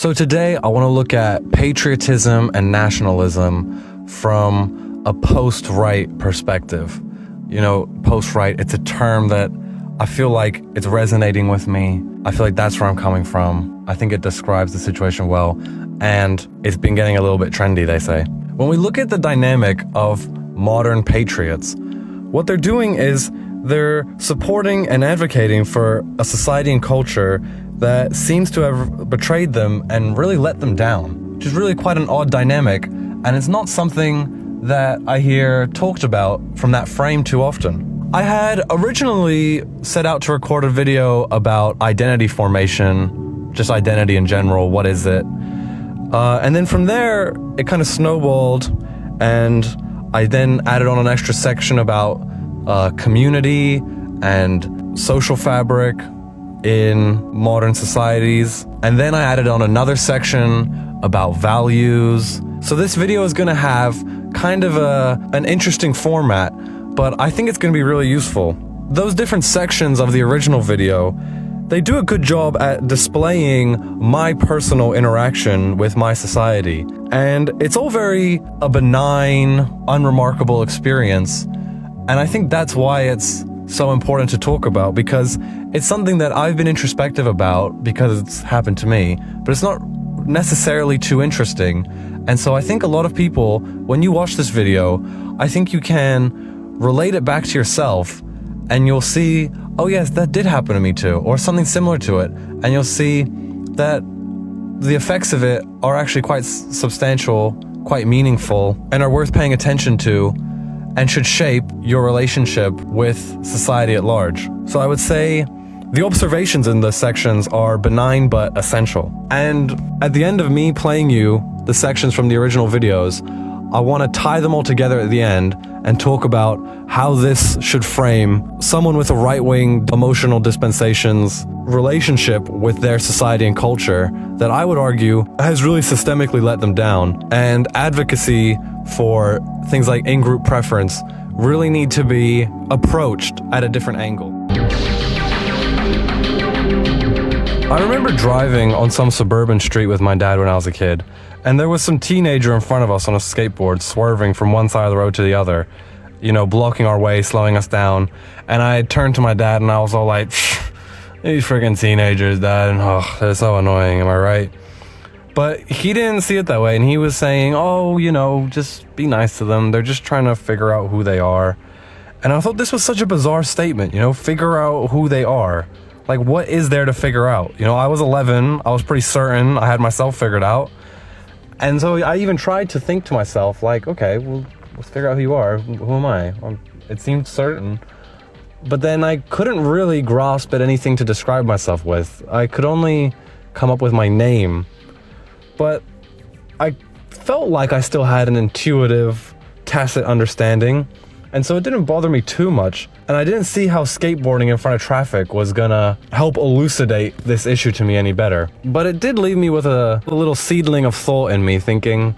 So today I want to look at patriotism and nationalism from a post-right perspective. You know, post-right, it's a term that I feel like it's resonating with me. I feel like that's where I'm coming from. I think it describes the situation well, and it's been getting a little bit trendy, they say. When we look at the dynamic of modern patriots, what they're doing is they're supporting and advocating for a society and culture that seems to have betrayed them and really let them down, which is really quite an odd dynamic, and it's not something that I hear talked about from that frame too often. I had originally set out to record a video about identity formation, just identity in general, what is it? And then from there, it kind of snowballed, and I then added on an extra section about community and social fabric in modern societies. And then I added on another section about values. So this video is going to have kind of an interesting format, but I think it's going to be really useful. Those different sections of the original video, they do a good job at displaying my personal interaction with my society. And it's all very a benign, unremarkable experience. And I think that's why it's so important to talk about, because it's something that I've been introspective about because it's happened to me, but it's not necessarily too interesting. And so I think a lot of people, when you watch this video, I think you can relate it back to yourself, and you'll see, oh yes, that did happen to me too, or something similar to it. And you'll see that the effects of it are actually quite substantial, quite meaningful, and are worth paying attention to, and should shape your relationship with society at large. So I would say the observations in the sections are benign but essential. And at the end of me playing you the sections from the original videos, I want to tie them all together at the end and talk about how this should frame someone with a right-wing emotional dispensations relationship with their society and culture that I would argue has really systemically let them down. And advocacy for things like in-group preference really need to be approached at a different angle. I remember driving on some suburban street with my dad when I was a kid, and there was some teenager in front of us on a skateboard swerving from one side of the road to the other, you know, blocking our way, slowing us down. And I turned to my dad and I was all like, these freaking teenagers, Dad, and they're so annoying, am I right? But he didn't see it that way, and he was saying, oh, you know, just be nice to them. They're just trying to figure out who they are. And I thought this was such a bizarre statement, you know, figure out who they are. Like, what is there to figure out? You know, I was 11. I was pretty certain I had myself figured out. And so I even tried to think to myself, like, okay, well, let's figure out who you are. Who am I? It seemed certain. But then I couldn't really grasp at anything to describe myself with. I could only come up with my name. But I felt like I still had an intuitive, tacit understanding. And so it didn't bother me too much. And I didn't see how skateboarding in front of traffic was gonna help elucidate this issue to me any better. But it did leave me with a little seedling of thought in me thinking,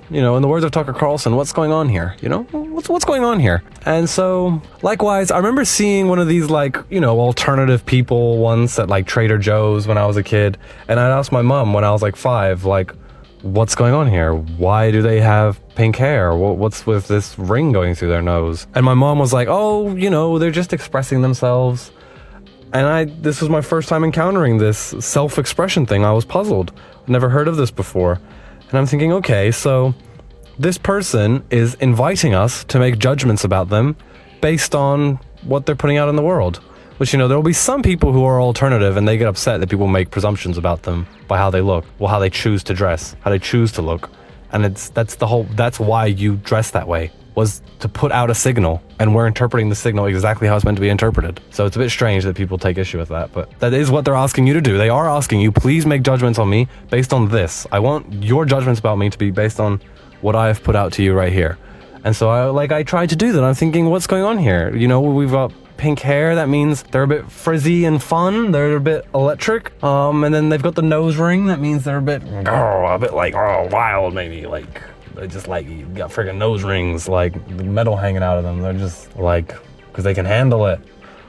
you know, in the words of Tucker Carlson, what's going on here? You know, what's going on here? And so, likewise, I remember seeing one of these, like, you know, alternative people once at, like, Trader Joe's when I was a kid. And I'd asked my mom when I was, like, 5, like, what's going on here? Why do they have pink hair? What's with this ring going through their nose? And my mom was like, oh, you know, they're just expressing themselves. And this was my first time encountering this self-expression thing. I was puzzled. Never heard of this before. And I'm thinking, okay, so this person is inviting us to make judgments about them based on what they're putting out in the world. Which, you know, there will be some people who are alternative and they get upset that people make presumptions about them by how they look, well, how they choose to dress, how they choose to look. And that's why you dress that way, was to put out a signal, and we're interpreting the signal exactly how it's meant to be interpreted. So it's a bit strange that people take issue with that, but that is what they're asking you to do. They are asking you, please make judgments on me based on this. I want your judgments about me to be based on what I have put out to you right here. And so I tried to do that. I'm thinking, what's going on here? You know, we've got pink hair, that means they're a bit frizzy and fun, they're a bit electric, and then they've got the nose ring, that means they're a bit like wild, maybe, like they just like you got freaking nose rings, like metal hanging out of them, they're just like, because they can handle it.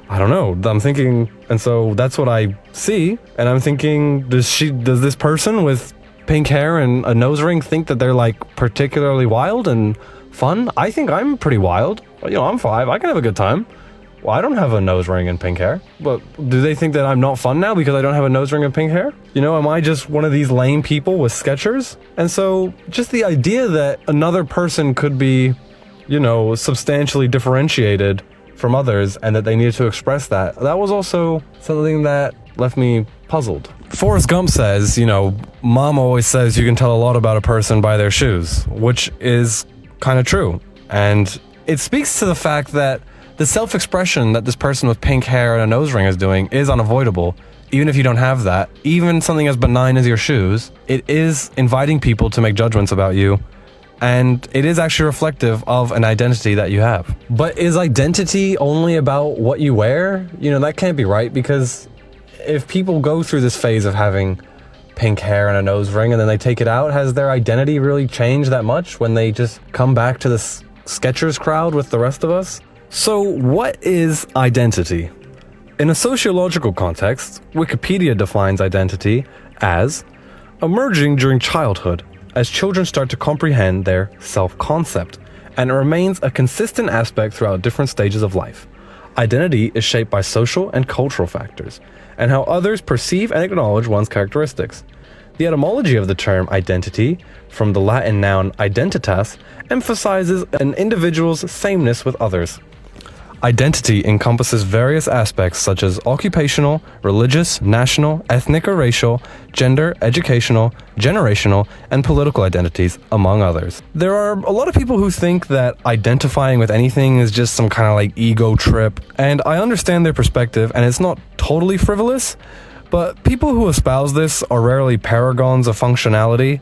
I don't know. I'm thinking, and so that's what I see, and I'm thinking, does this person with pink hair and a nose ring think that they're like particularly wild and fun? I think I'm pretty wild. You know, I'm 5. I can have a good time. Well, I don't have a nose ring and pink hair, but do they think that I'm not fun now because I don't have a nose ring and pink hair? You know, am I just one of these lame people with Skechers? And so just the idea that another person could be, you know, substantially differentiated from others and that they needed to express that was also something that left me puzzled. Forrest Gump says, you know, mom always says you can tell a lot about a person by their shoes, which is kind of true. And it speaks to the fact that the self-expression that this person with pink hair and a nose ring is doing is unavoidable. Even if you don't have that, even something as benign as your shoes, it is inviting people to make judgments about you, and it is actually reflective of an identity that you have. But is identity only about what you wear? You know, that can't be right, because if people go through this phase of having pink hair and a nose ring and then they take it out, has their identity really changed that much when they just come back to this Skechers crowd with the rest of us? So what is identity? In a sociological context, Wikipedia defines identity as emerging during childhood as children start to comprehend their self-concept, and it remains a consistent aspect throughout different stages of life. Identity is shaped by social and cultural factors, and how others perceive and acknowledge one's characteristics. The etymology of the term identity, from the Latin noun identitas, emphasizes an individual's sameness with others. Identity encompasses various aspects such as occupational, religious, national, ethnic or racial, gender, educational, generational, and political identities, among others. There are a lot of people who think that identifying with anything is just some kind of like ego trip, and I understand their perspective, and it's not totally frivolous, but people who espouse this are rarely paragons of functionality.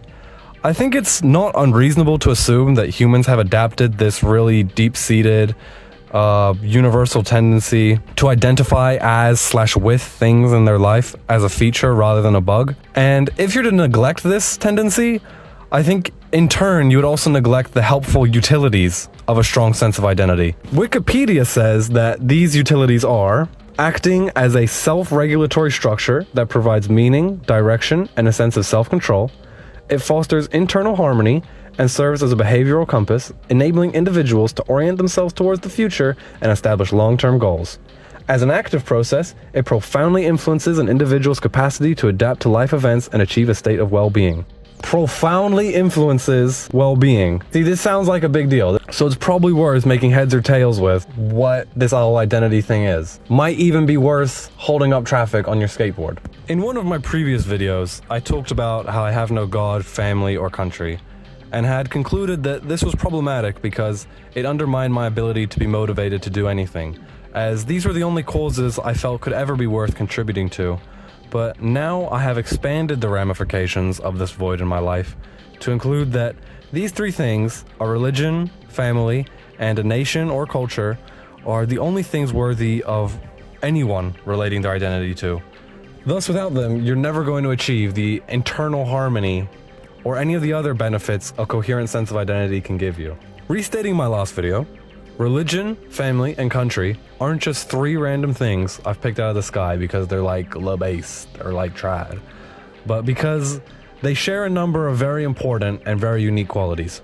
I think it's not unreasonable to assume that humans have adapted this really deep-seated universal tendency to identify as/with things in their life as a feature rather than a bug. And if you're to neglect this tendency, I think in turn you would also neglect the helpful utilities of a strong sense of identity. Wikipedia says that these utilities are acting as a self-regulatory structure that provides meaning, direction, and a sense of self-control. It fosters internal harmony and serves as a behavioral compass, enabling individuals to orient themselves towards the future and establish long-term goals. As an active process, it profoundly influences an individual's capacity to adapt to life events and achieve a state of well-being. Profoundly influences well-being. See, this sounds like a big deal, so it's probably worth making heads or tails with what this whole identity thing is. Might even be worth holding up traffic on your skateboard. In one of my previous videos, I talked about how I have no God, family, or country, and had concluded that this was problematic because it undermined my ability to be motivated to do anything, as these were the only causes I felt could ever be worth contributing to. But now I have expanded the ramifications of this void in my life to include that these 3 things, a religion, family, and a nation or culture, are the only things worthy of anyone relating their identity to. Thus, without them, you're never going to achieve the internal harmony or any of the other benefits a coherent sense of identity can give you. Restating my last video, religion, family, and country aren't just 3 random things I've picked out of the sky because they're like la base or like trad, but because they share a number of very important and very unique qualities.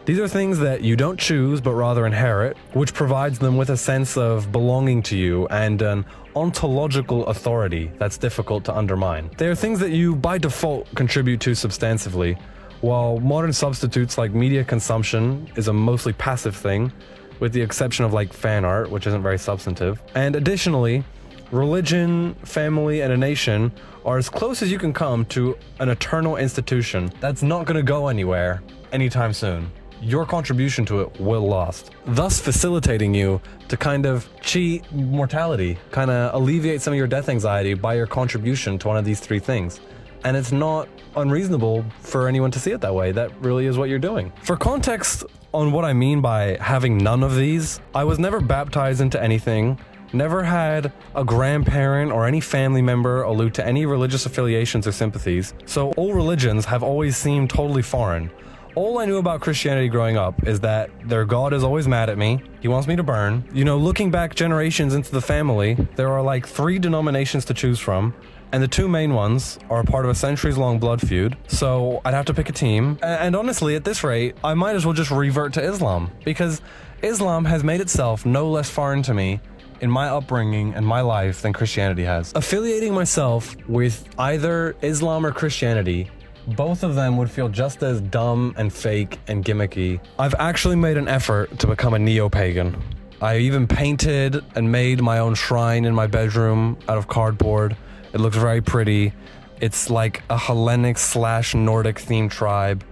These are things that you don't choose but rather inherit, which provides them with a sense of belonging to you and an ontological authority that's difficult to undermine. They are things that you by default contribute to substantively, while modern substitutes like media consumption is a mostly passive thing, with the exception of like fan art, which isn't very substantive. And additionally, religion, family, and a nation are as close as you can come to an eternal institution that's not going to go anywhere anytime soon. Your contribution to it will last, thus facilitating you to kind of cheat mortality, kind of alleviate some of your death anxiety by your contribution to one of these 3 things. And it's not unreasonable for anyone to see it that way. That really is what you're doing. For context on what I mean by having none of these, I was never baptized into anything, never had a grandparent or any family member allude to any religious affiliations or sympathies, so all religions have always seemed totally foreign. All I knew about Christianity growing up is that their God is always mad at me. He wants me to burn. You know, looking back generations into the family, there are like 3 denominations to choose from. And the 2 main ones are a part of a centuries-long blood feud. So I'd have to pick a team. And honestly, at this rate, I might as well just revert to Islam, because Islam has made itself no less foreign to me in my upbringing and my life than Christianity has. Affiliating myself with either Islam or Christianity, both of them would feel just as dumb and fake and gimmicky. I've actually made an effort to become a neo-pagan. I even painted and made my own shrine in my bedroom out of cardboard. It looks very pretty. It's like a Hellenic / Nordic themed tribe,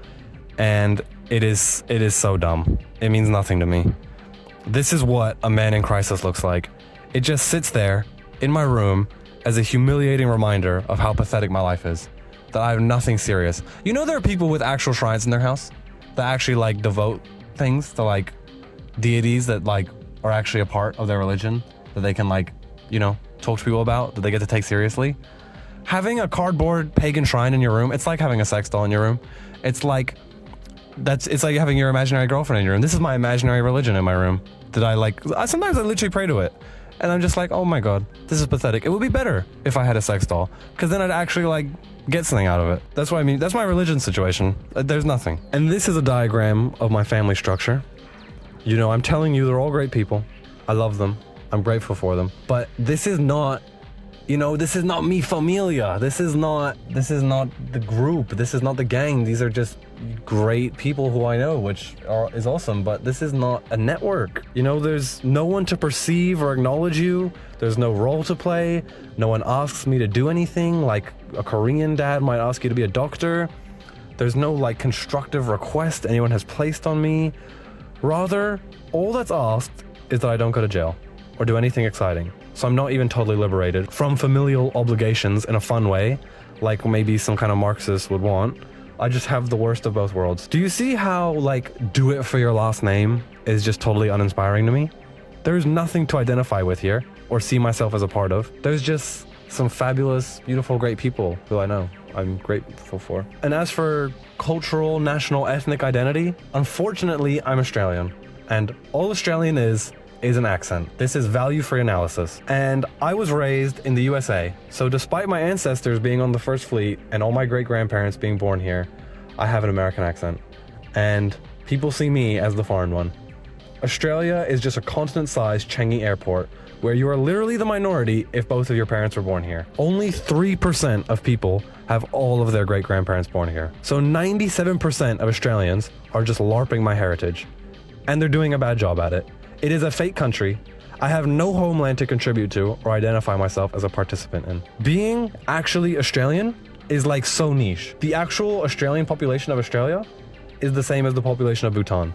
and it is so dumb. It means nothing to me. This is what a man in crisis looks like. It just sits there in my room as a humiliating reminder of how pathetic my life is. That I have nothing serious. You know, there are people with actual shrines in their house that actually like devote things to like deities that like are actually a part of their religion that they can like, you know, talk to people about, that they get to take seriously. Having a cardboard pagan shrine in your room, it's like having a sex doll in your room. It's like having your imaginary girlfriend in your room. This is my imaginary religion in my room. Sometimes I literally pray to it. And I'm just like, oh my God, this is pathetic. It would be better if I had a sex doll, because then I'd actually like get something out of it. That's what I mean. That's my religion situation. There's nothing. And this is a diagram of my family structure. You know, I'm telling you, they're all great people. I love them. I'm grateful for them. But this is not, you know, this is not mi familia. This is not the group. This is not the gang. These are just great people who I know, which is awesome. But this is not a network. You know, there's no one to perceive or acknowledge you. There's no role to play. No one asks me to do anything like a Korean dad might ask you to be a doctor. There's no like constructive request anyone has placed on me. Rather, all that's asked is that I don't go to jail or do anything exciting. So I'm not even totally liberated from familial obligations in a fun way, like maybe some kind of Marxist would want. I just have the worst of both worlds. Do you see how like do it for your last name is just totally uninspiring to me? There's nothing to identify with here or see myself as a part of. There's just some fabulous, beautiful, great people who I know I'm grateful for. And as for cultural, national, ethnic identity, unfortunately, I'm Australian. And all Australian is an accent. This is value-free analysis. And I was raised in the USA. So despite my ancestors being on the First Fleet and all my great-grandparents being born here, I have an American accent. And people see me as the foreign one. Australia is just a continent-sized Changi airport where you are literally the minority if both of your parents were born here. Only 3% of people have all of their great-grandparents born here. So 97% of Australians are just LARPing my heritage. And they're doing a bad job at it. It is a fake country. I have no homeland to contribute to or identify myself as a participant in. Being actually Australian is like so niche. The actual Australian population of Australia is the same as the population of Bhutan.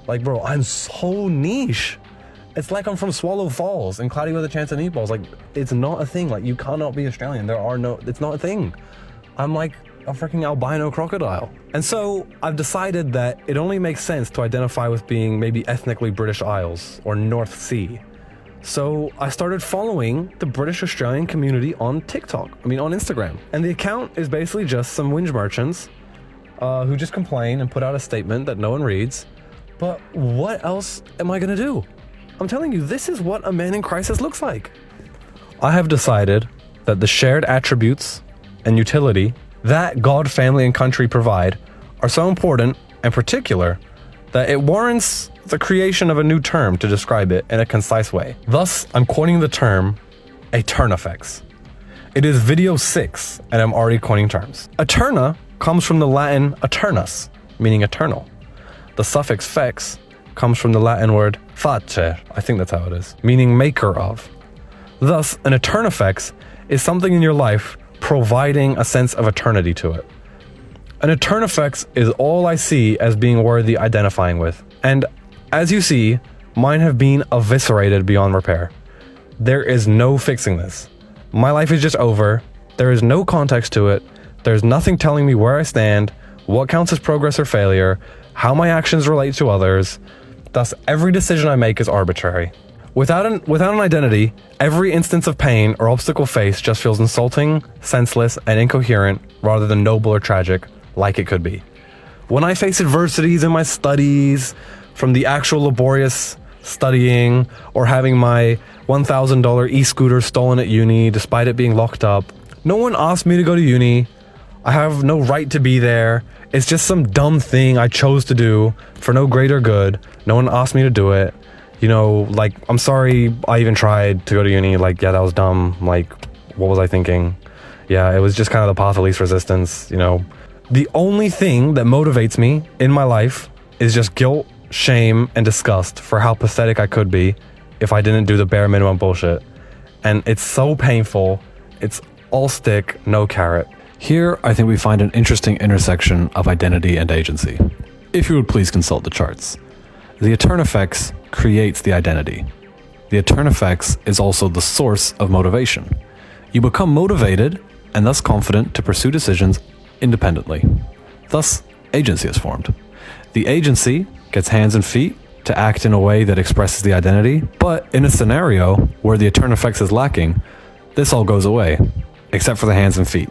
Like, bro, I'm so niche. It's like I'm from Swallow Falls and Cloudy with a Chance of Meatballs. Like, it's not a thing. Like, you cannot be Australian. It's not a thing. I'm like a freaking albino crocodile. And so I've decided that it only makes sense to identify with being maybe ethnically British Isles or North Sea. So I started following the British Australian community on on Instagram. And the account is basically just some whinge merchants who just complain and put out a statement that no one reads. But what else am I gonna do? I'm telling you, this is what a man in crisis looks like. I have decided that the shared attributes and utility that God, family, and country provide are so important and particular that it warrants the creation of a new term to describe it in a concise way. Thus, I'm coining the term Aeternifex. It is video 6, and I'm already coining terms. Eterna comes from the Latin eternus, meaning eternal. The suffix fex comes from the Latin word facer, I think that's how it is, meaning maker of. Thus, an Aeternifex is something in your life providing a sense of eternity to it. An Aeternifex is all I see as being worthy identifying with. And as you see, mine have been eviscerated beyond repair. There is no fixing this. My life is just over. There is no context to it. There's nothing telling me where I stand, what counts as progress or failure, how my actions relate to others. Thus, every decision I make is arbitrary. Without an identity, every instance of pain or obstacle faced just feels insulting, senseless, and incoherent rather than noble or tragic, like it could be. When I face adversities in my studies, from the actual laborious studying or having my $1,000 e-scooter stolen at uni despite it being locked up, no one asked me to go to uni. I have no right to be there. It's just some dumb thing I chose to do for no greater good. No one asked me to do it. You know, like, I'm sorry I even tried to go to uni. Like, yeah, that was dumb. Like, what was I thinking? Yeah, it was just kind of the path of least resistance, you know. The only thing that motivates me in my life is just guilt, shame, and disgust for how pathetic I could be if I didn't do the bare minimum bullshit. And it's so painful. It's all stick, no carrot. Here, I think we find an interesting intersection of identity and agency. If you would please consult the charts. The eternifex creates the identity. The eternifex is also the source of motivation. You become motivated and thus confident to pursue decisions independently. Thus, agency is formed. The agency gets hands and feet to act in a way that expresses the identity, but in a scenario where the eternifex is lacking, this all goes away, except for the hands and feet.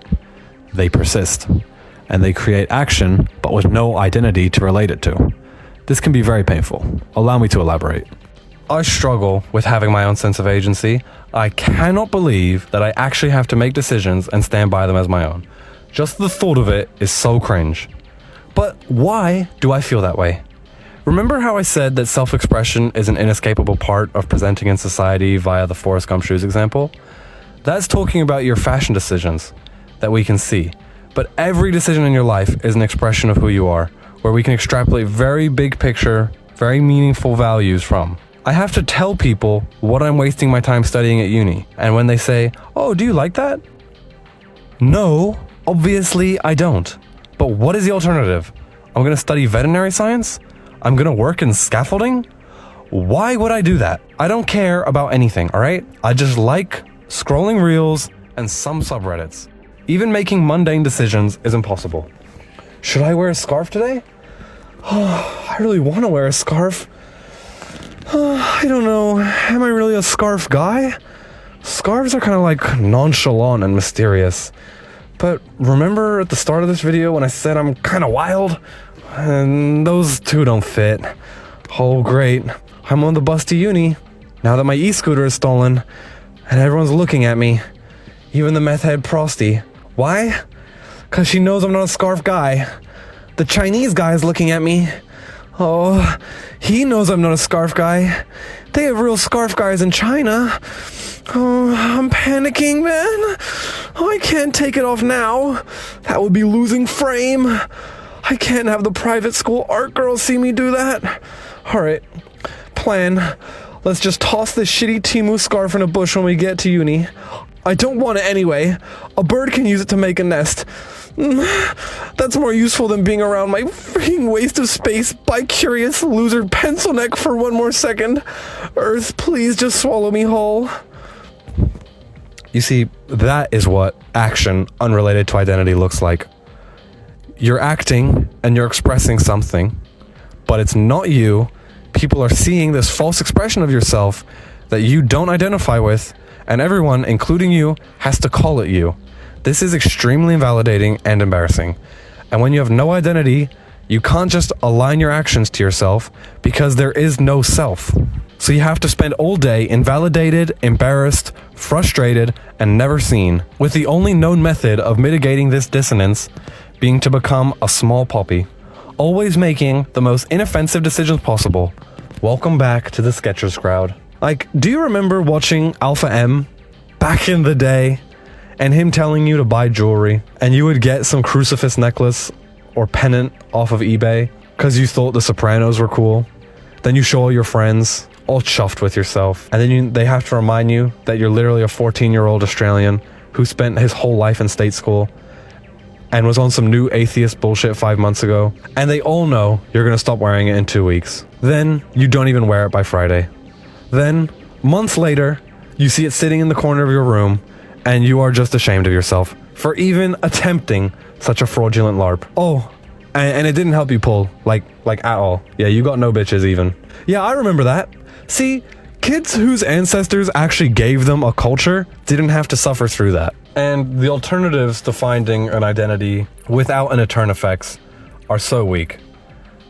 They persist, and they create action, but with no identity to relate it to. This can be very painful. Allow me to elaborate. I struggle with having my own sense of agency. I cannot believe that I actually have to make decisions and stand by them as my own. Just the thought of it is so cringe. But why do I feel that way? Remember how I said that self-expression is an inescapable part of presenting in society via the Forrest Gump shoes example? That's talking about your fashion decisions that we can see. But every decision in your life is an expression of who you are, where we can extrapolate very big picture, very meaningful values from. I have to tell people what I'm wasting my time studying at uni. And when they say, "Oh, do you like that?" No, obviously I don't. But what is the alternative? I'm gonna study veterinary science? I'm gonna work in scaffolding? Why would I do that? I don't care about anything, alright? I just like scrolling reels and some subreddits. Even making mundane decisions is impossible. Should I wear a scarf today? I really want to wear a scarf. I don't know. Am I really a scarf guy? Scarves are kind of like nonchalant and mysterious. But remember at the start of this video when I said I'm kind of wild? And those two don't fit. Oh great, I'm on the bus to uni, now that my e-scooter is stolen, and everyone's looking at me. Even the meth head Prosty. Why? Cause she knows I'm not a scarf guy. The Chinese guy is looking at me. Oh, he knows I'm not a scarf guy. They have real scarf guys in China. Oh, I'm panicking, man. Oh, I can't take it off now. That would be losing frame. I can't have the private school art girls see me do that. Alright, plan. Let's just toss this shitty Temu scarf in a bush when we get to uni. I don't want it anyway. A bird can use it to make a nest. That's more useful than being around my freaking waste of space bi-curious loser pencil neck for one more second. Earth, please just swallow me whole. You see, that is what action unrelated to identity looks like. You're acting and you're expressing something, but it's not you. People are seeing this false expression of yourself that you don't identify with, and everyone, including you, has to call it you. This is extremely invalidating and embarrassing. And when you have no identity, you can't just align your actions to yourself because there is no self. So you have to spend all day invalidated, embarrassed, frustrated, and never seen, with the only known method of mitigating this dissonance being to become a small poppy, always making the most inoffensive decisions possible. Welcome back to the Skechers crowd. Like, do you remember watching Alpha M back in the day and him telling you to buy jewelry and you would get some crucifix necklace or pennant off of eBay because you thought the Sopranos were cool? Then you show all your friends, all chuffed with yourself, and then they have to remind you that you're literally a 14-year-old Australian who spent his whole life in state school and was on some new atheist bullshit 5 months ago, and they all know you're gonna stop wearing it in 2 weeks. Then you don't even wear it by Friday. Then, months later, you see it sitting in the corner of your room, and you are just ashamed of yourself for even attempting such a fraudulent LARP. Oh, and it didn't help you pull, like at all. Yeah, you got no bitches even. Yeah, I remember that. See, kids whose ancestors actually gave them a culture didn't have to suffer through that. And the alternatives to finding an identity without an eternifex are so weak.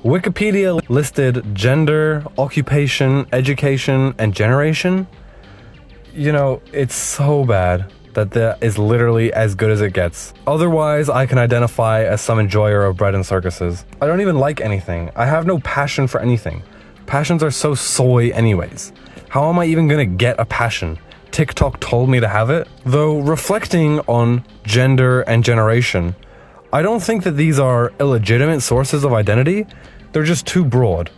Wikipedia listed gender, occupation, education, and generation. You know, it's so bad that is literally as good as it gets. Otherwise, I can identify as some enjoyer of bread and circuses. I don't even like anything. I have no passion for anything. Passions are so soy anyways. How am I even gonna get a passion? TikTok told me to have it? Though reflecting on gender and generation, I don't think that these are illegitimate sources of identity. They're just too broad.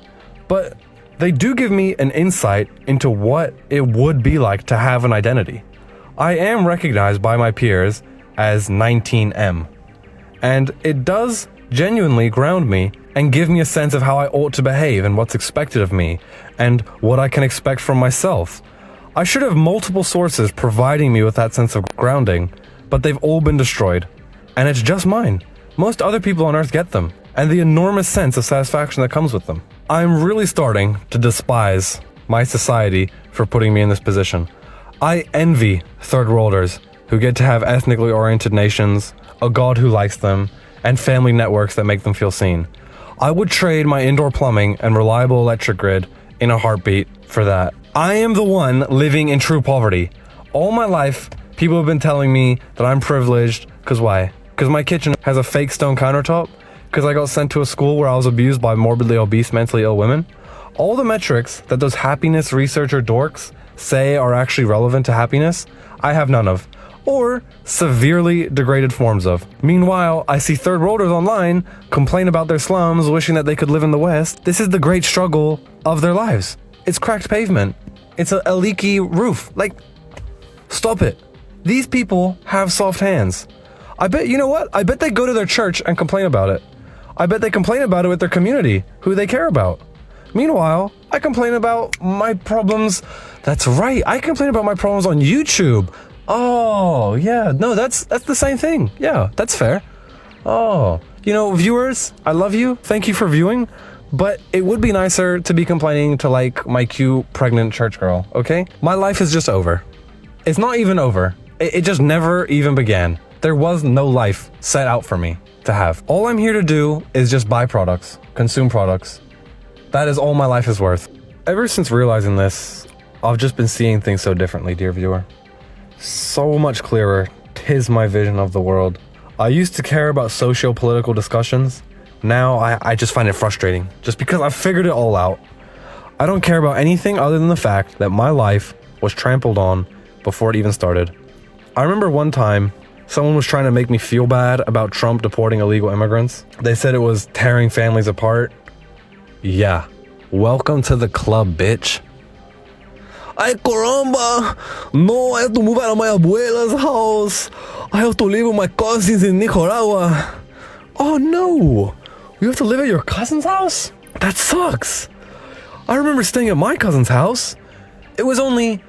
But they do give me an insight into what it would be like to have an identity. I am recognized by my peers as 19M, and it does genuinely ground me and give me a sense of how I ought to behave and what's expected of me and what I can expect from myself. I should have multiple sources providing me with that sense of grounding, but they've all been destroyed, and it's just mine. Most other people on Earth get them, and the enormous sense of satisfaction that comes with them. I'm really starting to despise my society for putting me in this position. I envy third worlders who get to have ethnically oriented nations, a god who likes them, and family networks that make them feel seen. I would trade my indoor plumbing and reliable electric grid in a heartbeat for that. I am the one living in true poverty. All my life, people have been telling me that I'm privileged. Cause why? Cause my kitchen has a fake stone countertop? Cause I got sent to a school where I was abused by morbidly obese, mentally ill women? All the metrics that those happiness researcher dorks say are actually relevant to happiness, I have none of, or severely degraded forms of. Meanwhile, I see third worlders online complain about their slums, wishing that they could live in the West. This is the great struggle of their lives. It's cracked pavement. It's a leaky roof. Like, stop it. These people have soft hands. I bet, you know what? I bet they go to their church and complain about it. I bet they complain about it with their community, who they care about. Meanwhile, I complain about my problems. That's right, I complain about my problems on YouTube. Oh, yeah, no, that's the same thing. Yeah, that's fair. Oh, you know, viewers, I love you. Thank you for viewing. But it would be nicer to be complaining to, like, my cute pregnant church girl, okay? My life is just over. It's not even over. It just never even began. There was no life set out for me to have. All I'm here to do is just buy products, consume products. That is all my life is worth. Ever since realizing this, I've just been seeing things so differently, dear viewer. So much clearer. 'Tis my vision of the world. I used to care about socio-political discussions. Now I just find it frustrating, just because I've figured it all out. I don't care about anything other than the fact that my life was trampled on before it even started. I remember one time, someone was trying to make me feel bad about Trump deporting illegal immigrants. They said it was tearing families apart. Yeah, welcome to the club, bitch. Ay, caramba! No, I have to move out of my abuela's house. I have to live with my cousins in Nicaragua. Oh no! You have to live at your cousin's house? That sucks. I remember staying at my cousin's house. It was only...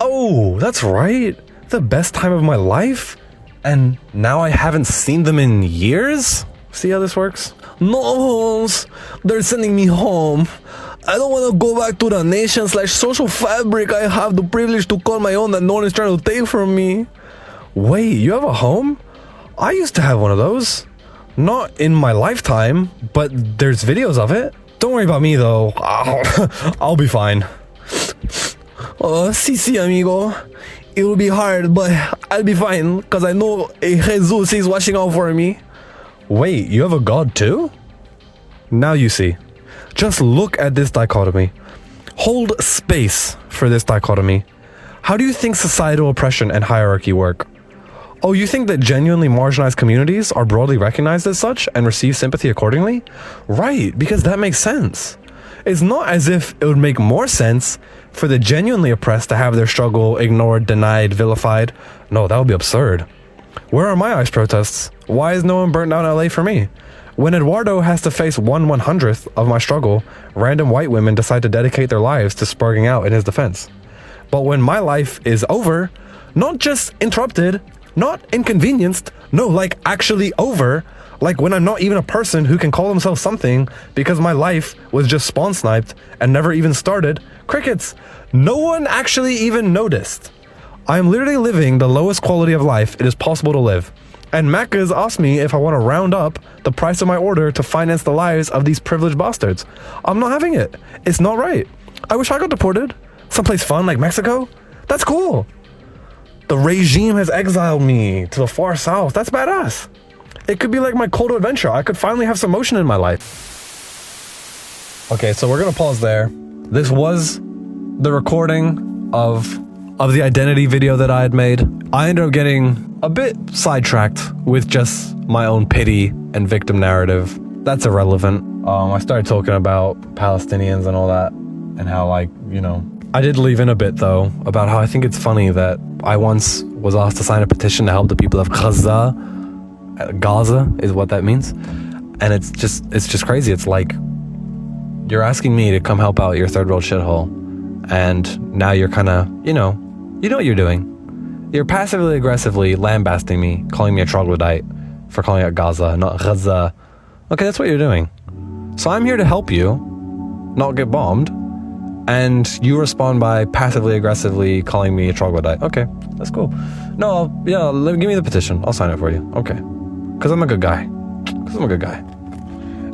Oh, that's right. The best time of my life? And now I haven't seen them in years? See how this works? No, they're sending me home. I don't want to go back to the nation/social fabric I have the privilege to call my own that no one is trying to take from me. Wait, you have a home? I used to have one of those. Not in my lifetime, but there's videos of it. Don't worry about me though. I'll be fine. Sí, amigo. It will be hard, but I'll be fine, because I know Jesus is watching out for me. Wait, you have a god too? Now you see. Just look at this dichotomy. Hold space for this dichotomy. How do you think societal oppression and hierarchy work? Oh, you think that genuinely marginalized communities are broadly recognized as such and receive sympathy accordingly? Right, because that makes sense. It's not as if it would make more sense for the genuinely oppressed to have their struggle ignored, denied, vilified. No, that would be absurd. Where are my ICE protests? Why is no one burnt down LA for me? When Eduardo has to face 1/100th of my struggle, random white women decide to dedicate their lives to spurging out in his defense. But when my life is over, not just interrupted, not inconvenienced, no, like actually over, like when I'm not even a person who can call themselves something because my life was just spawn sniped and never even started, crickets, no one actually even noticed. I'm literally living the lowest quality of life it is possible to live. And Macca's asked me if I want to round up the price of my order to finance the lives of these privileged bastards. I'm not having it. It's not right. I wish I got deported. Someplace fun like Mexico. That's cool. The regime has exiled me to the far south. That's badass. It could be like my call to adventure. I could finally have some motion in my life. Okay, so we're gonna pause there. This was the recording of the identity video that I had made. I ended up getting a bit sidetracked with just my own pity and victim narrative. That's irrelevant. I started talking about Palestinians and all that, and how, like, you know, I did leave in a bit though about how I think it's funny that I once was asked to sign a petition to help the people of Gaza. Gaza is what that means. And it's just crazy. It's like, you're asking me to come help out your third world shithole, and now you're kind of, you know what you're doing. You're passively aggressively lambasting me, calling me a troglodyte for calling it Gaza, not Gaza. Okay, that's what you're doing. So I'm here to help you not get bombed, and you respond by passively aggressively calling me a troglodyte. Okay, that's cool. No, give me the petition. I'll sign it for you. Okay. Because I'm a good guy.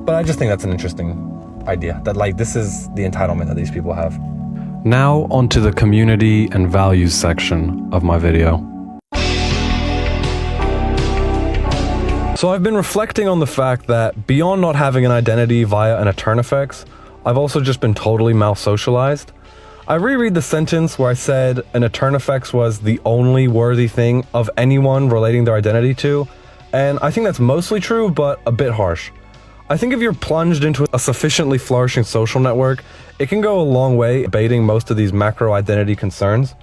But I just think that's an interesting idea, that, like, this is the entitlement that these people have. Now onto the community and values section of my video. So I've been reflecting on the fact that beyond not having an identity via an eternifex, I've also just been totally mal-socialized. I reread the sentence where I said an eternifex was the only worthy thing of anyone relating their identity to, and I think that's mostly true, but a bit harsh. I think if you're plunged into a sufficiently flourishing social network, it can go a long way abating most of these macro identity concerns.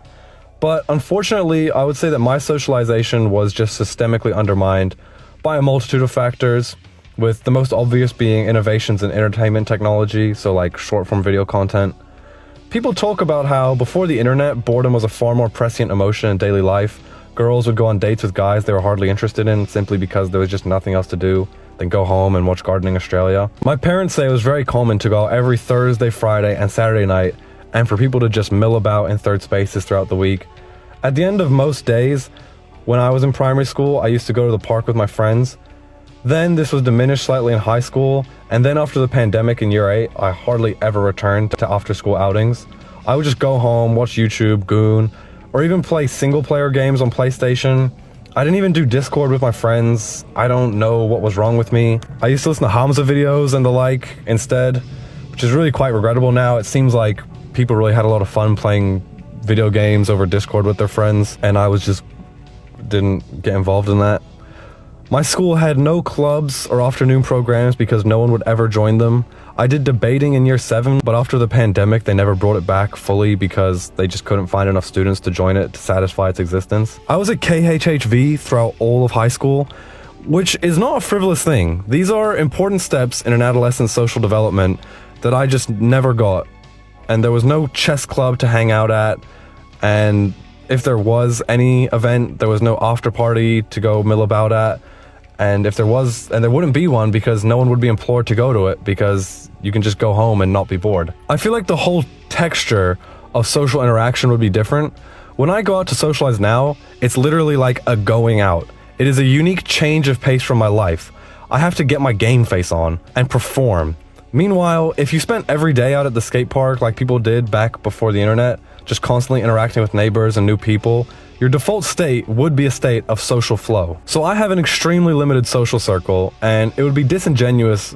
But unfortunately, I would say that my socialization was just systemically undermined by a multitude of factors, with the most obvious being innovations in entertainment technology, so like short-form video content. People talk about how before the internet, boredom was a far more prescient emotion in daily life. Girls would go on dates with guys they were hardly interested in simply because there was just nothing else to do than go home and watch Gardening Australia. My parents say it was very common to go out every Thursday, Friday, and Saturday night, and for people to just mill about in third spaces throughout the week. At the end of most days, when I was in primary school, I used to go to the park with my friends. Then this was diminished slightly in high school, and then after the pandemic in year 8, I hardly ever returned to after-school outings. I would just go home, watch YouTube, Goon, or even play single-player games on PlayStation. I didn't even do Discord with my friends. I don't know what was wrong with me. I used to listen to Hamza videos and the like instead, which is really quite regrettable now. It seems like people really had a lot of fun playing video games over Discord with their friends, and I didn't get involved in that. My school had no clubs or afternoon programs because no one would ever join them. I did debating in year 7, but after the pandemic, they never brought it back fully because they just couldn't find enough students to join it to satisfy its existence. I was at KHHV throughout all of high school, which is not a frivolous thing. These are important steps in an adolescent's social development that I just never got. And there was no chess club to hang out at, and if there was any event, there was no after party to go mill about at. And if there was, and there wouldn't be one because no one would be implored to go to it because you can just go home and not be bored. I feel like the whole texture of social interaction would be different. When I go out to socialize now, it's literally like a going out. It is a unique change of pace from my life. I have to get my game face on and perform. Meanwhile, if you spent every day out at the skate park like people did back before the internet, just constantly interacting with neighbors and new people, your default state would be a state of social flow. So I have an extremely limited social circle, and it would be disingenuous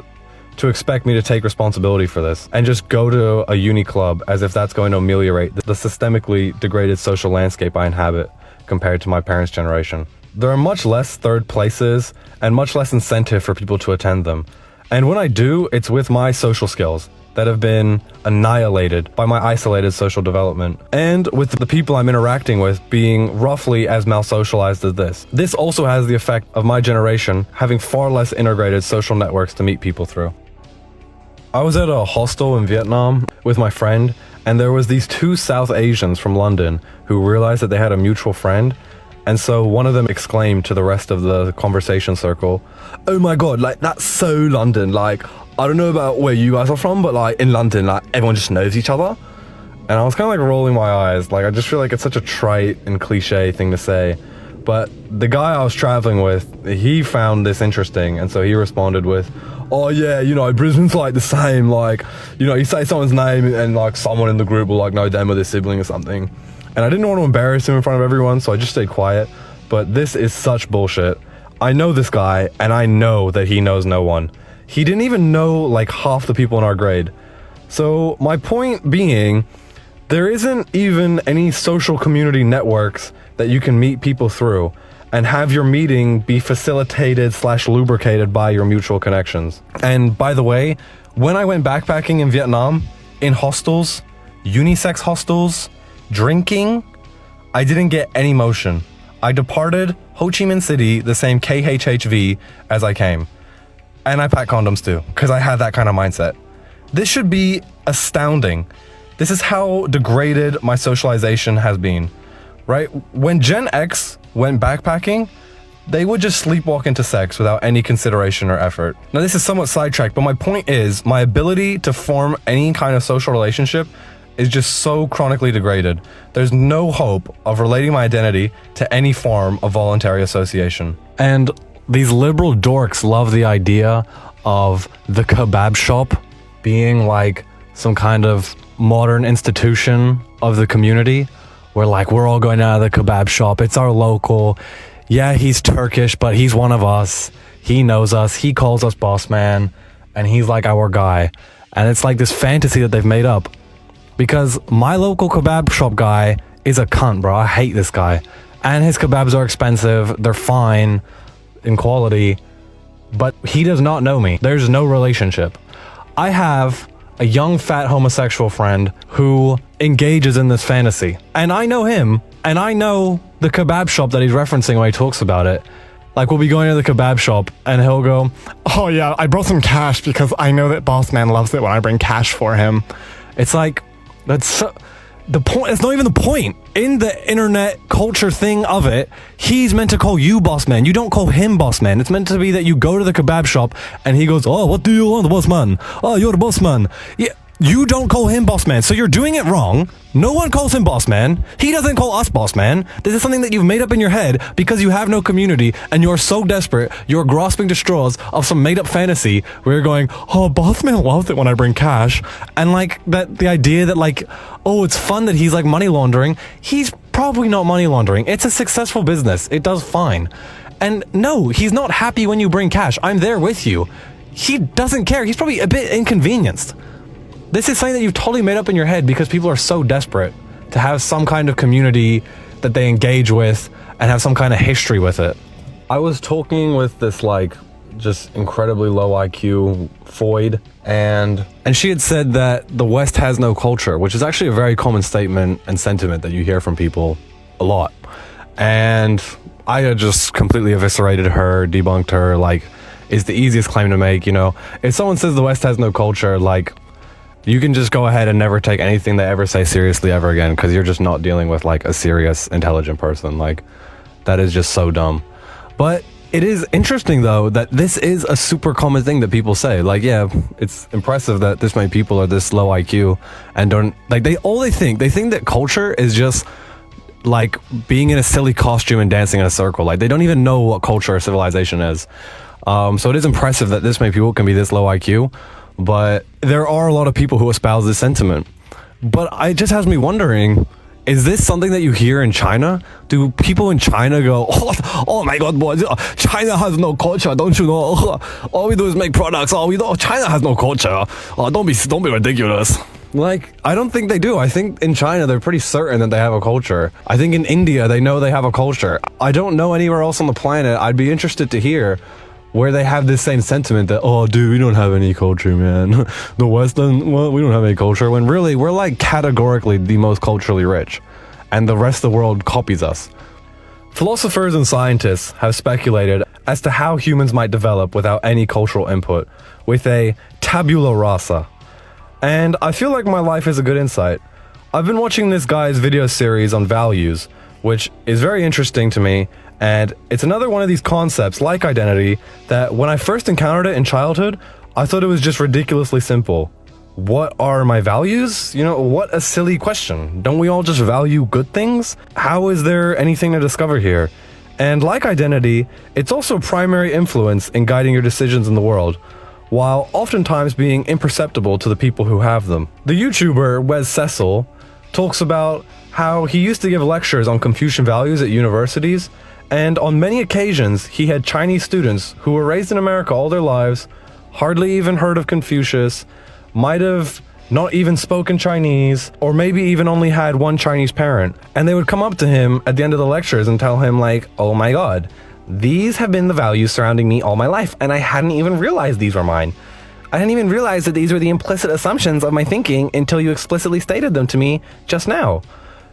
to expect me to take responsibility for this and just go to a uni club as if that's going to ameliorate the systemically degraded social landscape I inhabit compared to my parents' generation. There are much less third places and much less incentive for people to attend them. And when I do, it's with my social skills that have been annihilated by my isolated social development, and with the people I'm interacting with being roughly as mal-socialized as this. This also has the effect of my generation having far less integrated social networks to meet people through. I was at a hostel in Vietnam with my friend, and there was these 2 South Asians from London who realized that they had a mutual friend, and so one of them exclaimed to the rest of the conversation circle, "Oh my god, like, that's so London, like, I don't know about where you guys are from, but like in London, like everyone just knows each other." And I was kind of like rolling my eyes. Like, I just feel like it's such a trite and cliche thing to say, But the guy I was traveling with, he found this interesting, and so he responded with, oh yeah, you know, Brisbane's like the same, like, you know, you say someone's name and like someone in the group will like know them or their sibling or something. And I didn't want to embarrass him in front of everyone, so I just stayed quiet. But this is such bullshit. I know this guy, and I know that he knows no one. He didn't even know like half the people in our grade. So my point being, there isn't even any social community networks that you can meet people through and have your meeting be facilitated / lubricated by your mutual connections. And by the way, when I went backpacking in Vietnam, in hostels, unisex hostels, drinking, I didn't get any motion. I departed Ho Chi Minh City the same KHHV as I came. And I packed condoms too, because I had that kind of mindset. This should be astounding. This is how degraded my socialization has been, right? When Gen X went backpacking, they would just sleepwalk into sex without any consideration or effort. Now, this is somewhat sidetracked, but my point is my ability to form any kind of social relationship is just so chronically degraded. There's no hope of relating my identity to any form of voluntary association. And these liberal dorks love the idea of the kebab shop being like some kind of modern institution of the community where like we're all going out of the kebab shop. It's our local. Yeah, he's Turkish, but he's one of us. He knows us. He calls us boss man, and he's like our guy. And it's like this fantasy that they've made up. Because my local kebab shop guy is a cunt, bro. I hate this guy. And his kebabs are expensive. They're fine in quality. But he does not know me. There's no relationship. I have a young fat homosexual friend who engages in this fantasy. And I know him. And I know the kebab shop that he's referencing when he talks about it. Like, we'll be going to the kebab shop and he'll go, oh yeah, I brought some cash because I know that boss man loves it when I bring cash for him. It's like, that's so, the point. It's not even the point. In the internet culture thing of it, he's meant to call you boss man. You don't call him boss man. It's meant to be that you go to the kebab shop and he goes, oh, what do you want, boss man? Oh, you're the boss man. Yeah, you don't call him boss man. So you're doing it wrong. No one calls him boss man. He doesn't call us boss man. This is something that you've made up in your head because you have no community and you're so desperate, you're grasping to straws of some made up fantasy where you're going, oh, boss man loves it when I bring cash. And like that, the idea that like, oh, it's fun that he's like money laundering. He's probably not money laundering. It's a successful business. It does fine. And no, he's not happy when you bring cash. I'm there with you. He doesn't care. He's probably a bit inconvenienced. This is something that you've totally made up in your head because people are so desperate to have some kind of community that they engage with and have some kind of history with it. I was talking with this like just incredibly low IQ Foyd, and she had said that the West has no culture, which is actually a very common statement and sentiment that you hear from people a lot. And I had just completely eviscerated her, debunked her, like, it's the easiest claim to make, you know. If someone says the West has no culture, like, you can just go ahead and never take anything they ever say seriously ever again, because you're just not dealing with like a serious, intelligent person. Like, that is just so dumb. But it is interesting though that this is a super common thing that people say. Like, yeah, it's impressive that this many people are this low IQ and don't like they think that culture is just like being in a silly costume and dancing in a circle. Like, they don't even know what culture or civilization is. So it is impressive that this many people can be this low IQ. But there are a lot of people who espouse this sentiment. But it just has me wondering, is this something that you hear in China? Do people in China go, oh my God, boy, China has no culture, don't you know? All we do is make products. China has no culture. Don't be ridiculous. Like, I don't think they do. I think in China, they're pretty certain that they have a culture. I think in India, they know they have a culture. I don't know anywhere else on the planet. I'd be interested to hear where they have this same sentiment that, oh, dude, we don't have any culture, man. The West doesn't, well, we don't have any culture. When really, we're like categorically the most culturally rich, and the rest of the world copies us. Philosophers and scientists have speculated as to how humans might develop without any cultural input, with a tabula rasa. And I feel like my life is a good insight. I've been watching this guy's video series on values, which is very interesting to me. And it's another one of these concepts, like identity, that when I first encountered it in childhood, I thought it was just ridiculously simple. What are my values? You know, what a silly question. Don't we all just value good things? How is there anything to discover here? And like identity, it's also a primary influence in guiding your decisions in the world, while oftentimes being imperceptible to the people who have them. The YouTuber Wes Cecil talks about how he used to give lectures on Confucian values at universities, and on many occasions he had Chinese students who were raised in America all their lives, hardly even heard of Confucius, might have not even spoken Chinese, or maybe even only had one Chinese parent, and they would come up to him at the end of the lectures and tell him like, oh my god, these have been the values surrounding me all my life, and I hadn't even realized these were mine. I didn't even realize that these were the implicit assumptions of my thinking until you explicitly stated them to me just now.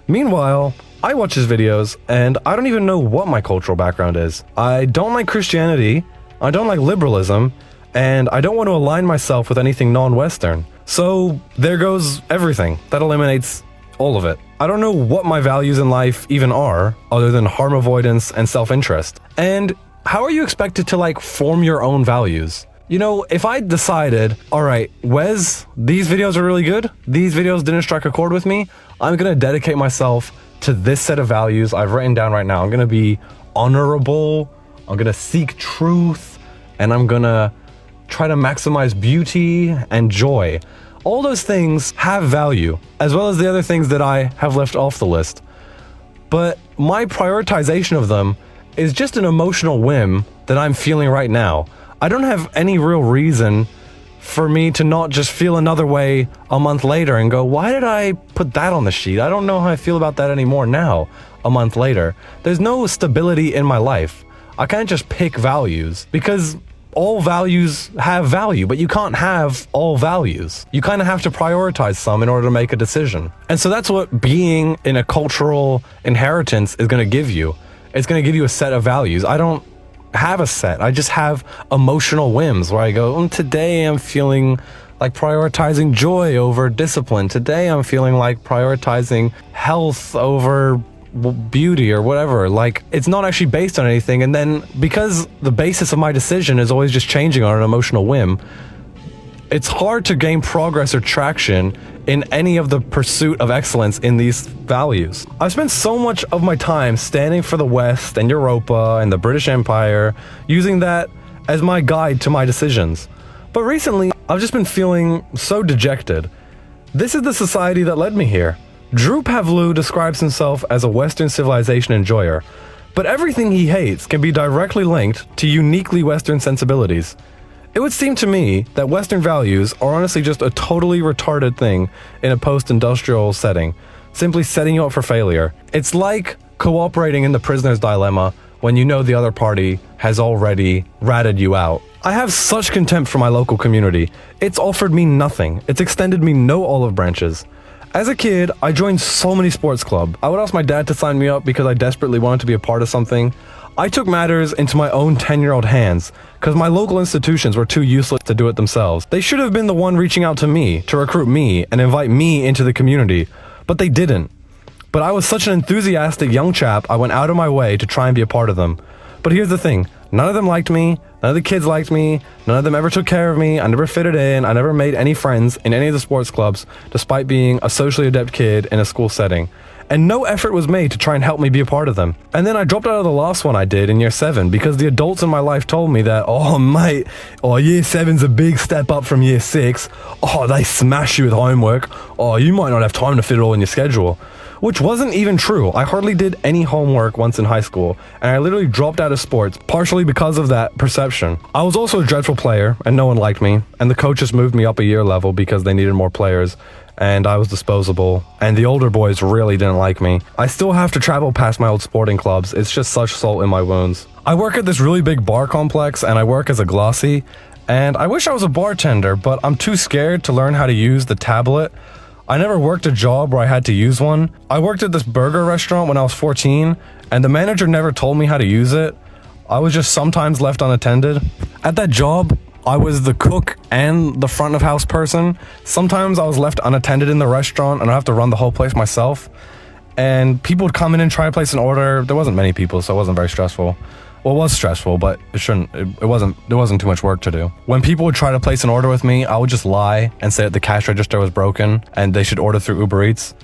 Meanwhile, I watch his videos, and I don't even know what my cultural background is. I don't like Christianity, I don't like liberalism, and I don't want to align myself with anything non-Western. So there goes everything. That eliminates all of it. I don't know what my values in life even are, other than harm avoidance and self-interest. And how are you expected to like form your own values? You know, if I decided, alright, Wes, these videos are really good, these videos didn't strike a chord with me, I'm gonna dedicate myself to this set of values I've written down right now. I'm gonna be honorable, I'm gonna seek truth, and I'm gonna try to maximize beauty and joy. All those things have value, as well as the other things that I have left off the list. But my prioritization of them is just an emotional whim that I'm feeling right now. I don't have any real reason for me to not just feel another way a month later and go, why did I put that on the sheet? I don't know how I feel about that anymore now, a month later. There's no stability in my life. I can't just pick values, because all values have value, but you can't have all values. You kind of have to prioritize some in order to make a decision. And so that's what being in a cultural inheritance is going to give you. It's going to give you a set of values. I don't have a set. I just have emotional whims where I go, today I'm feeling like prioritizing joy over discipline. Today I'm feeling like prioritizing health over beauty or whatever. Like, it's not actually based on anything. And then because the basis of my decision is always just changing on an emotional whim, it's hard to gain progress or traction in any of the pursuit of excellence in these values. I've spent so much of my time standing for the West and Europa and the British Empire, using that as my guide to my decisions. But recently, I've just been feeling so dejected. This is the society that led me here. Drew Pavlou describes himself as a Western civilization enjoyer, but everything he hates can be directly linked to uniquely Western sensibilities. It would seem to me that Western values are honestly just a totally retarded thing in a post-industrial setting, simply setting you up for failure. It's like cooperating in the prisoner's dilemma when you know the other party has already ratted you out. I have such contempt for my local community. It's offered me nothing. It's extended me no olive branches. As a kid, I joined so many sports clubs. I would ask my dad to sign me up because I desperately wanted to be a part of something. I took matters into my own 10-year-old hands because my local institutions were too useless to do it themselves. They should have been the one reaching out to me to recruit me and invite me into the community, but they didn't. But I was such an enthusiastic young chap, I went out of my way to try and be a part of them. But here's the thing, none of them liked me, none of the kids liked me, none of them ever took care of me, I never fitted in, I never made any friends in any of the sports clubs, despite being a socially adept kid in a school setting. And no effort was made to try and help me be a part of them. And then I dropped out of the last one I did in year 7 because the adults in my life told me that, oh mate, year 7's a big step up from year 6. Oh, they smash you with homework. Oh, you might not have time to fit it all in your schedule. Which wasn't even true. I hardly did any homework once in high school, and I literally dropped out of sports, partially because of that perception. I was also a dreadful player, and no one liked me, and the coaches moved me up a year level because they needed more players, and I was disposable, and the older boys really didn't like me. I still have to travel past my old sporting clubs. It's just such salt in my wounds. I work at this really big bar complex, and I work as a glossy, and I wish I was a bartender, but I'm too scared to learn how to use the tablet. I never worked a job where I had to use one. I worked at this burger restaurant when I was 14, and the manager never told me how to use it. I was just sometimes left unattended. At that job, I was the cook and the front of house person. Sometimes I was left unattended in the restaurant and I have to run the whole place myself. And people would come in and try to place an order. There wasn't many people, so it wasn't very stressful. Well, it was stressful, but there wasn't too much work to do. When people would try to place an order with me, I would just lie and say that the cash register was broken and they should order through Uber Eats.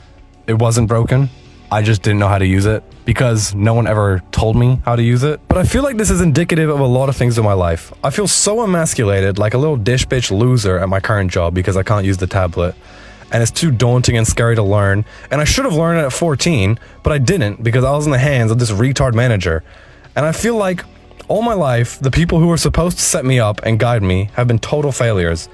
It wasn't broken. I just didn't know how to use it because no one ever told me how to use it. But I feel like this is indicative of a lot of things in my life. I feel so emasculated, like a little dish bitch loser at my current job because I can't use the tablet. And it's too daunting and scary to learn. And I should have learned it at 14, but I didn't because I was in the hands of this retard manager. And I feel like all my life, the people who were supposed to set me up and guide me have been total failures.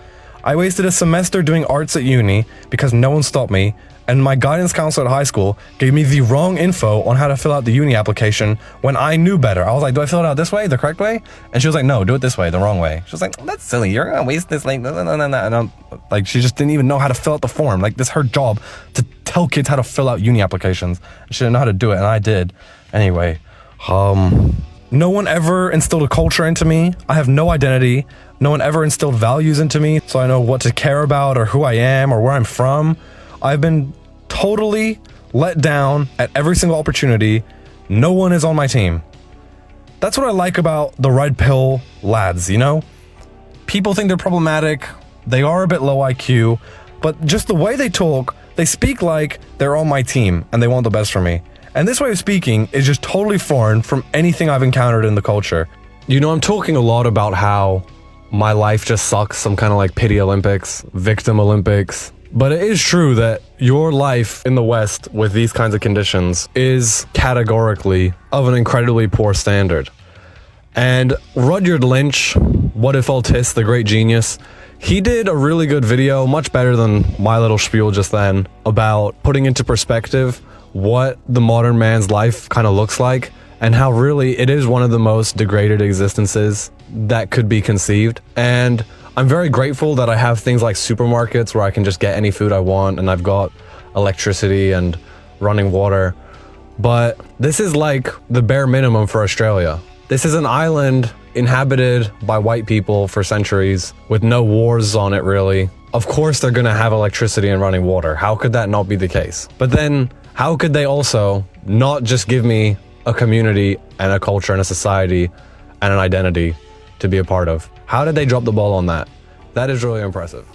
I wasted a semester doing arts at uni because no one stopped me, and my guidance counselor at high school gave me the wrong info on how to fill out the uni application when I knew better. I was like, do I fill it out this way, the correct way? And she was like, no, do it this way, the wrong way. She was like, that's silly, you're gonna waste this, like, no. And I'm like, she just didn't even know how to fill out the form. Like, this is her job to tell kids how to fill out uni applications. She didn't know how to do it, and I did. Anyway, no one ever instilled a culture into me. I have no identity. No one ever instilled values into me, so I know what to care about or who I am or where I'm from. I've been totally let down at every single opportunity. No one is on my team. That's what I like about the red pill lads, you know? People think they're problematic. They are a bit low IQ, but just the way they talk, they speak like they're on my team and they want the best for me. And this way of speaking is just totally foreign from anything I've encountered in the culture. You know, I'm talking a lot about how my life just sucks, some kind of like pity Olympics, victim Olympics. But it is true that your life in the West with these kinds of conditions is categorically of an incredibly poor standard. And Rudyard Lynch, What If Autists, the great genius, he did a really good video, much better than my little spiel just then, about putting into perspective what the modern man's life kind of looks like and how really it is one of the most degraded existences that could be conceived. And I'm very grateful that I have things like supermarkets where I can just get any food I want, and I've got electricity and running water. But this is like the bare minimum for Australia. This is an island inhabited by white people for centuries with no wars on it really. Of course they're gonna have electricity and running water. How could that not be the case? But then how could they also not just give me a community and a culture and a society and an identity to be a part of? How did they drop the ball on that? That is really impressive.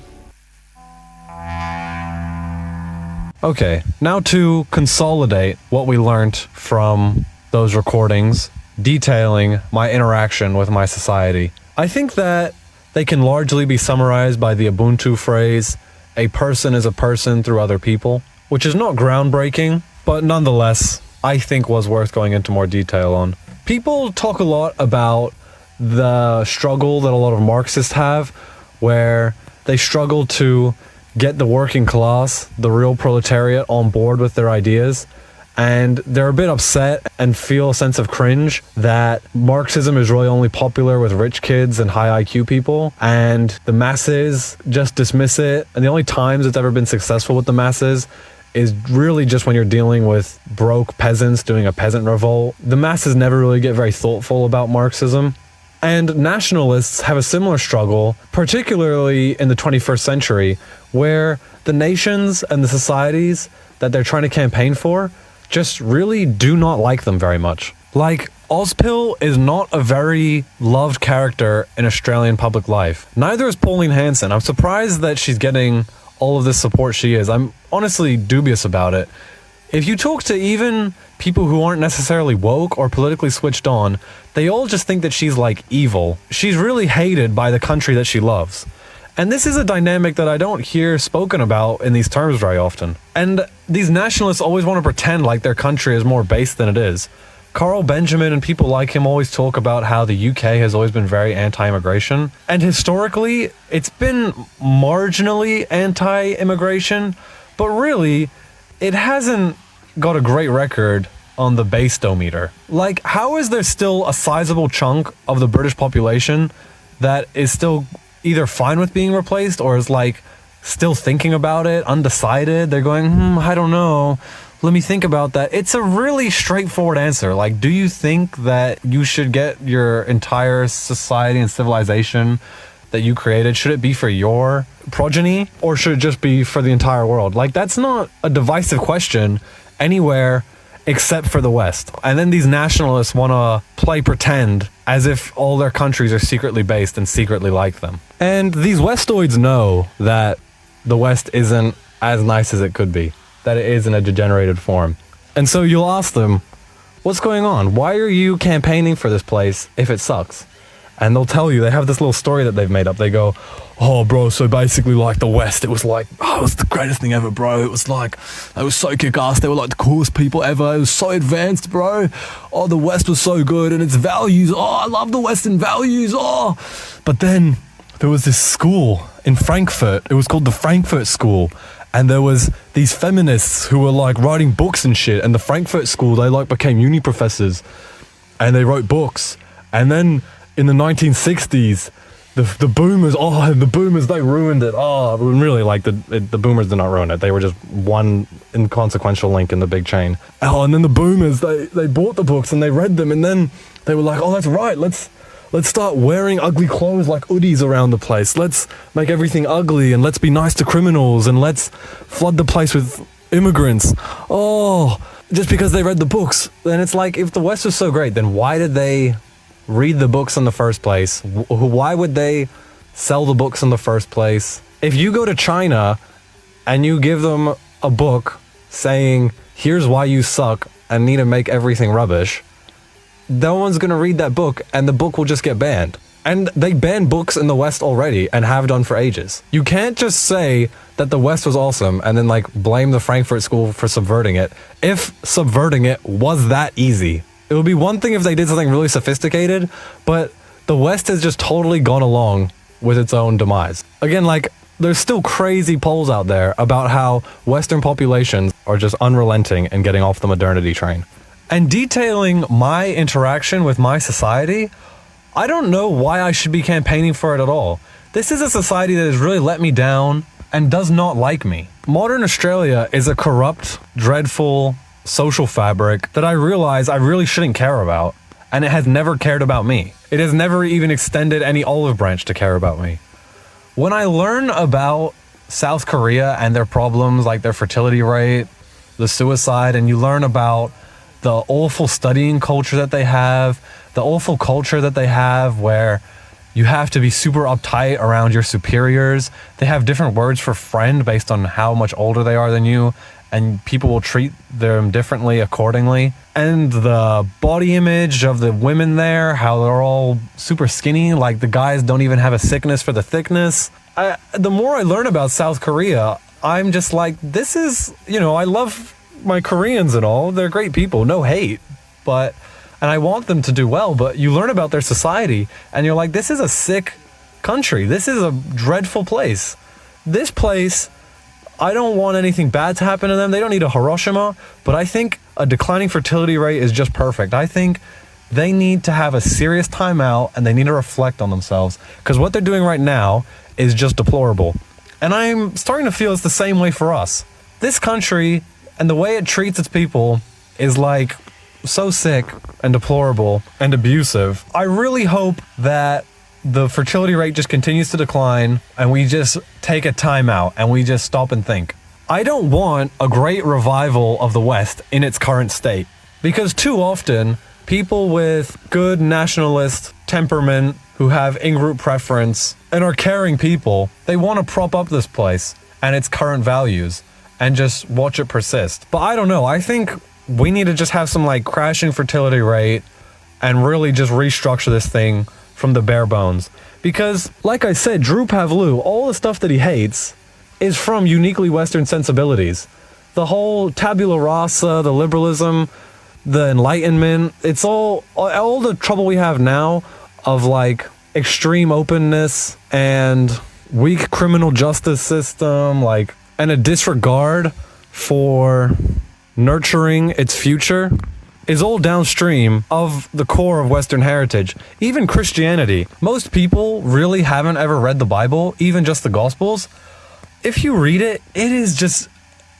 Okay, now to consolidate what we learned from those recordings detailing my interaction with my society. I think that they can largely be summarized by the Ubuntu phrase, a person is a person through other people, which is not groundbreaking, but nonetheless, I think was worth going into more detail on. People talk a lot about the struggle that a lot of Marxists have, where they struggle to get the working class, the real proletariat, on board with their ideas, and they're a bit upset and feel a sense of cringe that Marxism is really only popular with rich kids and high IQ people, and the masses just dismiss it, and the only times it's ever been successful with the masses is really just when you're dealing with broke peasants doing a peasant revolt. The masses never really get very thoughtful about Marxism. And nationalists have a similar struggle, particularly in the 21st century, where the nations and the societies that they're trying to campaign for just really do not like them very much. Like, Ozpil is not a very loved character in Australian public life. Neither is Pauline Hanson. I'm surprised that she's getting all of this support she is. I'm honestly dubious about it. If you talk to even people who aren't necessarily woke or politically switched on, they all just think that she's like evil. She's really hated by the country that she loves. And this is a dynamic that I don't hear spoken about in these terms very often. And these nationalists always want to pretend like their country is more based than it is. Carl Benjamin and people like him always talk about how the UK has always been very anti-immigration. And historically, it's been marginally anti-immigration, but really, it hasn't got a great record on the basedometer. Like, how is there still a sizable chunk of the British population that is still either fine with being replaced or is like still thinking about it, undecided? They're going, I don't know. Let me think about that. It's a really straightforward answer. Like, do you think that you should get your entire society and civilization that you created, should it be for your progeny or should it just be for the entire world? Like, that's not a divisive question anywhere except for the West. And then these nationalists want to play pretend as if all their countries are secretly based and secretly like them. And these Westoids know that the West isn't as nice as it could be, that it is in a degenerated form. And so you'll ask them, what's going on? Why are you campaigning for this place if it sucks? And they'll tell you, they have this little story that they've made up. They go, oh, bro, so basically, like, the West, it was like, oh, it was the greatest thing ever, bro. It was like, they were so kick-ass. They were like the coolest people ever. It was so advanced, bro. Oh, the West was so good, and its values. Oh, I love the Western values. Oh. But then there was this school in Frankfurt. It was called the Frankfurt School. And there was these feminists who were, like, writing books and shit. And the Frankfurt School, they, like, became uni professors. And they wrote books. And then in the 1960s, the boomers, they ruined it. Oh, really, like, the boomers did not ruin it. They were just one inconsequential link in the big chain. Oh, and then the boomers, they bought the books and they read them, and then they were like, oh, that's right, let's start wearing ugly clothes like hoodies around the place. Let's make everything ugly, and let's be nice to criminals, and let's flood the place with immigrants. Oh, just because they read the books. Then it's like, if the West was so great, then why did they read the books in the first place? Why would they sell the books in the first place? If you go to China and you give them a book saying, here's why you suck and need to make everything rubbish, no one's going to read that book, and the book will just get banned. And they ban books in the West already and have done for ages. You can't just say that the West was awesome and then, like, blame the Frankfurt School for subverting it. If subverting it was that easy, it would be one thing if they did something really sophisticated, but the West has just totally gone along with its own demise. Again, like, there's still crazy polls out there about how Western populations are just unrelenting and getting off the modernity train. And detailing my interaction with my society, I don't know why I should be campaigning for it at all. This is a society that has really let me down and does not like me. Modern Australia is a corrupt, dreadful social fabric that I realize I really shouldn't care about, and it has never cared about me. It has never even extended any olive branch to care about me. When I learn about South Korea and their problems, like their fertility rate, the suicide, and you learn about the awful studying culture that they have, the awful culture that they have where you have to be super uptight around your superiors. They have different words for friend based on how much older they are than you, and people will treat them differently accordingly. And the body image of the women there, how they're all super skinny, like the guys don't even have a sickness for the thickness. The more I learn about South Korea, I'm just like, this is, I love my Koreans and all. They're great people, no hate. And I want them to do well, but you learn about their society and you're like, this is a sick country. This is a dreadful place. This place, I don't want anything bad to happen to them. They don't need a Hiroshima, but I think a declining fertility rate is just perfect. I think they need to have a serious timeout and they need to reflect on themselves, because what they're doing right now is just deplorable. And I'm starting to feel it's the same way for us. This country and the way it treats its people is like so sick and deplorable and abusive. I really hope that the fertility rate just continues to decline and we just take a timeout and we just stop and think. I don't want a great revival of the West in its current state, because too often people with good nationalist temperament who have in-group preference and are caring people, they want to prop up this place and its current values and just watch it persist. But I don't know. I think we need to just have some like crashing fertility rate and really just restructure this thing from the bare bones. Because, like I said, Drew Pavlou, all the stuff that he hates is from uniquely Western sensibilities. The whole tabula rasa, the liberalism, the Enlightenment, it's all the trouble we have now of like extreme openness and weak criminal justice system, like, and a disregard for nurturing its future is all downstream of the core of Western heritage. Even Christianity. Most people really haven't ever read the Bible, even just the Gospels. If you read it, it is just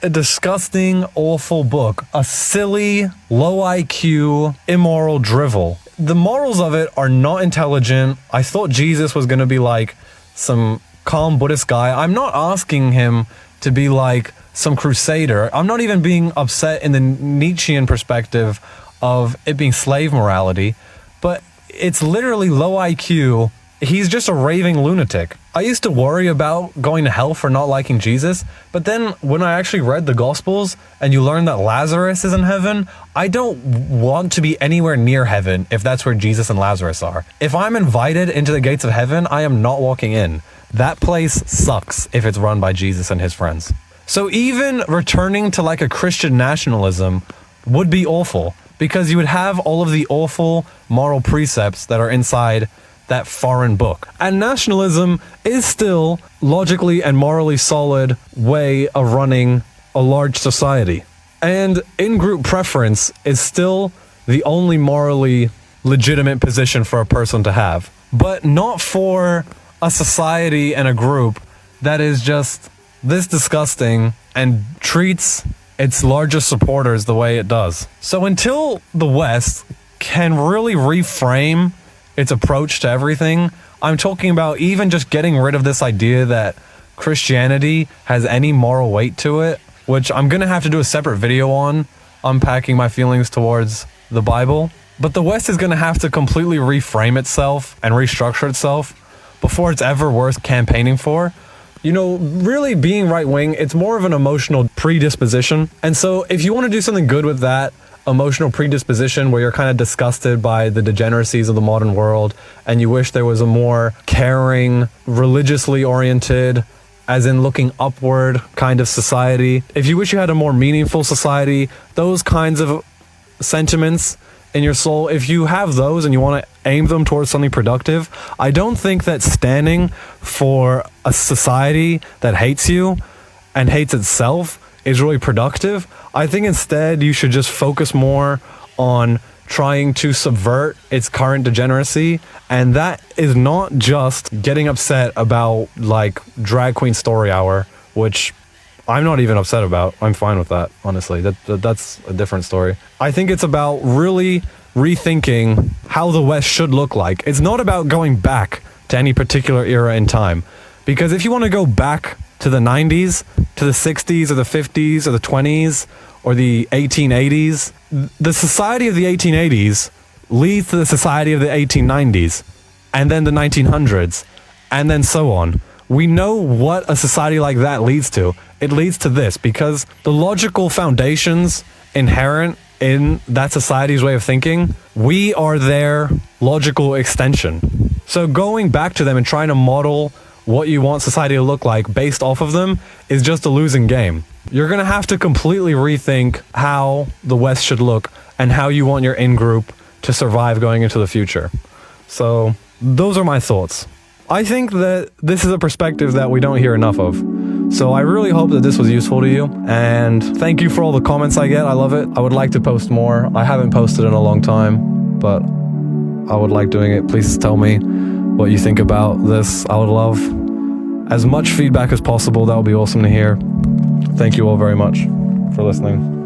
a disgusting, awful book. A silly, low IQ, immoral drivel. The morals of it are not intelligent. I thought Jesus was going to be like some calm Buddhist guy. I'm not asking him to be like some crusader. I'm not even being upset in the Nietzschean perspective of it being slave morality, but it's literally low IQ, he's just a raving lunatic. I used to worry about going to hell for not liking Jesus, but then when I actually read the Gospels and you learn that Lazarus is in heaven, I don't want to be anywhere near heaven if that's where Jesus and Lazarus are. If I'm invited into the gates of heaven, I am not walking in. That place sucks if it's run by Jesus and his friends. So even returning to like a Christian nationalism would be awful, because you would have all of the awful moral precepts that are inside that foreign book. And nationalism is still logically and morally solid way of running a large society. And in-group preference is still the only morally legitimate position for a person to have, but not for a society and a group that is just this disgusting and treats its largest supporters the way it does. So until the West can really reframe its approach to everything, I'm talking about even just getting rid of this idea that Christianity has any moral weight to it, which I'm gonna have to do a separate video on, unpacking my feelings towards the Bible. But the West is gonna have to completely reframe itself and restructure itself before it's ever worth campaigning for. You know, really being right-wing, it's more of an emotional predisposition. And so if you want to do something good with that emotional predisposition where you're kind of disgusted by the degeneracies of the modern world and you wish there was a more caring, religiously oriented, as in looking upward kind of society, if you wish you had a more meaningful society, those kinds of sentiments in your soul, if you have those and you want to aim them towards something productive, I don't think that standing for a society that hates you and hates itself is really productive. I think instead you should just focus more on trying to subvert its current degeneracy, and that is not just getting upset about like drag queen story hour, which I'm not even upset about. I'm fine with that, honestly. That's a different story. I think it's about really rethinking how the West should look like. It's not about going back to any particular era in time, because if you want to go back to the 90s, to the 60s or the 50s or the 20s or the 1880s, the society of the 1880s leads to the society of the 1890s and then the 1900s and then so on. We know what a society like that leads to. It leads to this because the logical foundations inherent in that society's way of thinking, we are their logical extension. So going back to them and trying to model what you want society to look like based off of them is just a losing game. You're going to have to completely rethink how the West should look and how you want your in-group to survive going into the future. So those are my thoughts. I think that this is a perspective that we don't hear enough of. So I really hope that this was useful to you, and thank you for all the comments I get. I love it. I would like to post more. I haven't posted in a long time, but I would like doing it. Please tell me what you think about this. I would love as much feedback as possible. That would be awesome to hear. Thank you all very much for listening.